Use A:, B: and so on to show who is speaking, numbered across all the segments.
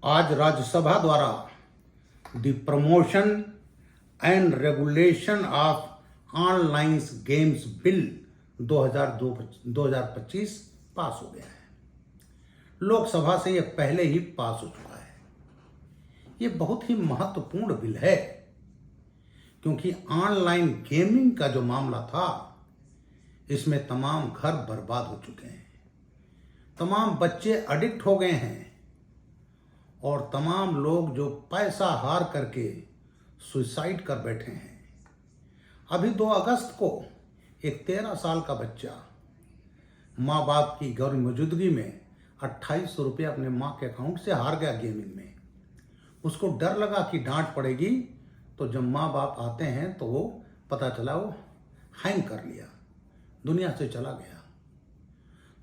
A: आज राज्यसभा द्वारा the promotion and regulation of online games bill 2025 पास हो गया है। लोकसभा से यह पहले ही पास हो चुका है। ये बहुत ही महत्वपूर्ण बिल है क्योंकि ऑनलाइन गेमिंग का जो मामला था इसमें तमाम घर बर्बाद हो चुके हैं, तमाम बच्चे एडिक्ट हो गए हैं और तमाम लोग जो पैसा हार करके सुसाइड कर बैठे हैं। अभी 2 अगस्त को एक 13 साल का बच्चा माँ बाप की गैर मौजूदगी में 2800 रुपये अपने माँ के अकाउंट से हार गया गेमिंग में। उसको डर लगा कि डांट पड़ेगी, तो जब माँ बाप आते हैं तो वो पता चला वो हैंग कर लिया, दुनिया से चला गया।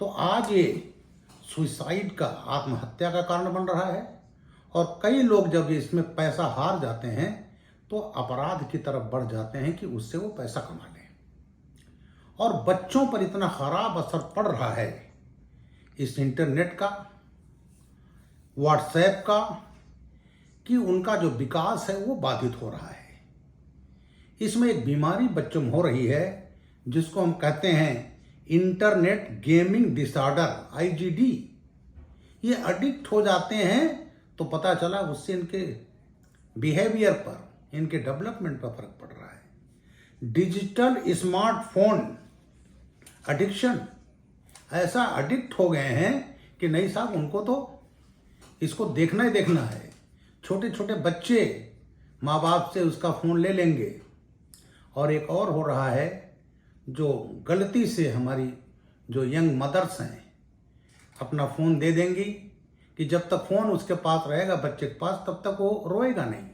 A: तो आज ये सुसाइड का, आत्महत्या का कारण बन रहा है और कई लोग जब इसमें पैसा हार जाते हैं तो अपराध की तरफ बढ़ जाते हैं कि उससे वो पैसा कमा लें। और बच्चों पर इतना खराब असर पड़ रहा है इस इंटरनेट का, व्हाट्सएप का, कि उनका जो विकास है वो बाधित हो रहा है। इसमें एक बीमारी बच्चों में हो रही है जिसको हम कहते हैं इंटरनेट गेमिंग डिसऑर्डर, IGD। ये एडिक्ट हो जाते हैं तो पता चला उससे इनके बिहेवियर पर, इनके डेवलपमेंट पर फर्क पड़ रहा है। डिजिटल स्मार्टफोन एडिक्शन, ऐसा एडिक्ट हो गए हैं कि नहीं साहब, उनको तो इसको देखना ही देखना है। छोटे छोटे बच्चे माँ बाप से उसका फ़ोन ले लेंगे। और एक और हो रहा है जो गलती से हमारी जो यंग मदर्स हैं अपना फ़ोन दे देंगी कि जब तक फ़ोन उसके पास रहेगा, बच्चे के पास, तब तक वो रोएगा नहीं।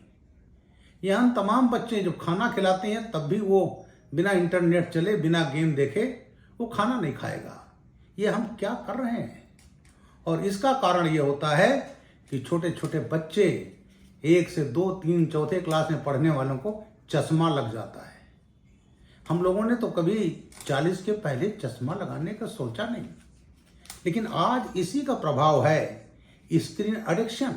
A: यह हम तमाम बच्चे जब खाना खिलाते हैं तब भी वो बिना इंटरनेट चले, बिना गेम देखे वो खाना नहीं खाएगा। ये हम क्या कर रहे हैं? और इसका कारण ये होता है कि छोटे छोटे बच्चे 1 से 2, 3, 4थे क्लास में पढ़ने वालों को चश्मा लग जाता है। हम लोगों ने तो कभी 40 के पहले चश्मा लगाने का सोचा नहीं, लेकिन आज इसी का प्रभाव है स्क्रीन एडिक्शन।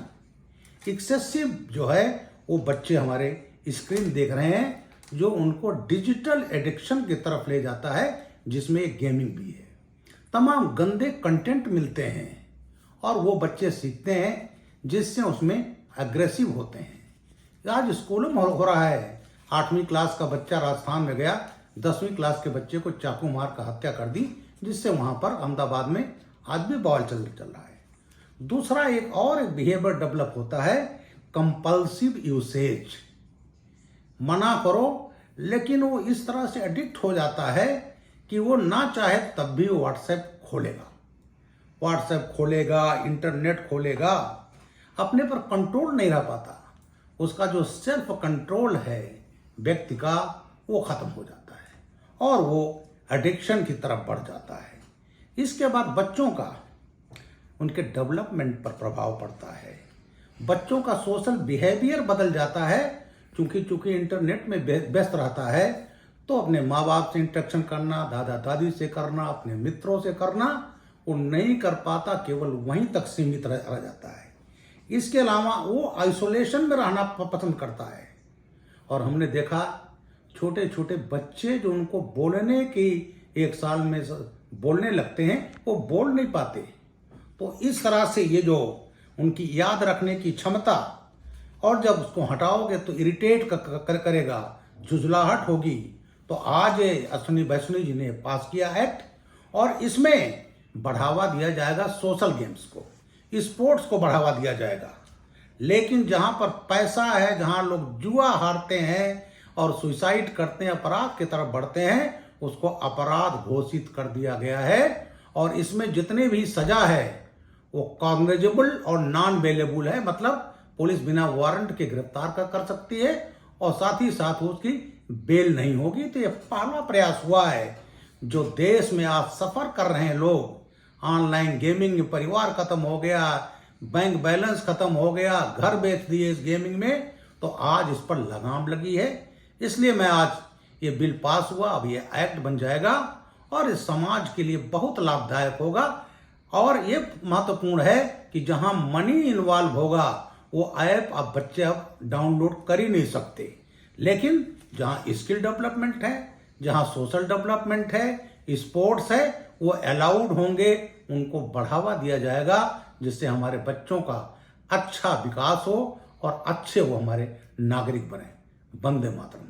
A: एक्सेसिव जो है वो बच्चे हमारे स्क्रीन देख रहे हैं जो उनको डिजिटल एडिक्शन की तरफ ले जाता है, जिसमें गेमिंग भी है। तमाम गंदे कंटेंट मिलते हैं और वो बच्चे सीखते हैं जिससे उसमें एग्रेसिव होते हैं। आज स्कूलों में हो रहा है, 8वीं क्लास का बच्चा राजस्थान में गया, 10वीं क्लास के बच्चे को चाकू मार कर हत्या कर दी, जिससे वहां पर अहमदाबाद में आज भी बवाल चल रहा है। दूसरा एक बिहेवियर डेवलप होता है, कंपल्सिव यूसेज। मना करो लेकिन वो इस तरह से एडिक्ट हो जाता है कि वो ना चाहे तब भी वो व्हाट्सएप खोलेगा, इंटरनेट खोलेगा। अपने पर कंट्रोल नहीं रह पाता। उसका जो सेल्फ कंट्रोल है व्यक्ति का, वो खत्म हो जाता है और वो एडिक्शन की तरफ बढ़ जाता है। इसके बाद बच्चों का, उनके डेवलपमेंट पर प्रभाव पड़ता है। बच्चों का सोशल बिहेवियर बदल जाता है क्योंकि इंटरनेट में व्यस्त रहता है, तो अपने माँ बाप से इंटरेक्शन करना, दादा दादी से करना, अपने मित्रों से करना वो नहीं कर पाता, केवल वहीं तक सीमित रह जाता है। इसके अलावा वो आइसोलेशन में रहना पसंद करता है। और हमने देखा छोटे छोटे बच्चे जो उनको बोलने की 1 साल में बोलने लगते हैं, वो बोल नहीं पाते। तो इस तरह से ये जो उनकी याद रखने की क्षमता, और जब उसको हटाओगे तो इरिटेट करेगा, झुझलाहट होगी। तो आज अश्विनी वैष्णव जी ने पास किया एक्ट और इसमें बढ़ावा दिया जाएगा सोशल गेम्स को, स्पोर्ट्स को बढ़ावा दिया जाएगा। लेकिन जहां पर पैसा है, जहां लोग जुआ हारते हैं और सुसाइड करते हैं, अपराध की तरफ बढ़ते हैं, उसको अपराध घोषित कर दिया गया है। और इसमें जितने भी सजा है वो कॉग्निजेबल और नॉन बेलेबल है, मतलब पुलिस बिना वारंट के गिरफ्तार कर सकती है और साथ ही साथ उसकी बेल नहीं होगी। तो ये पहला प्रयास हुआ है जो देश में आज सफर कर रहे हैं लोग। ऑनलाइन गेमिंग में परिवार खत्म हो गया, बैंक बैलेंस खत्म हो गया, घर बेच दिए इस गेमिंग में, तो आज इस पर लगाम लगी है। इसलिए मैं आज ये बिल पास हुआ, अब ये एक्ट बन जाएगा और इस समाज के लिए बहुत लाभदायक होगा। और ये महत्वपूर्ण है कि जहां मनी इन्वॉल्व होगा वो ऐप अब बच्चे अब डाउनलोड कर ही नहीं सकते, लेकिन जहां स्किल डेवलपमेंट है, जहां सोशल डेवलपमेंट है, स्पोर्ट्स है, वो अलाउड होंगे, उनको बढ़ावा दिया जाएगा, जिससे हमारे बच्चों का अच्छा विकास हो और अच्छे वो हमारे नागरिक बने। वंदे मातरम।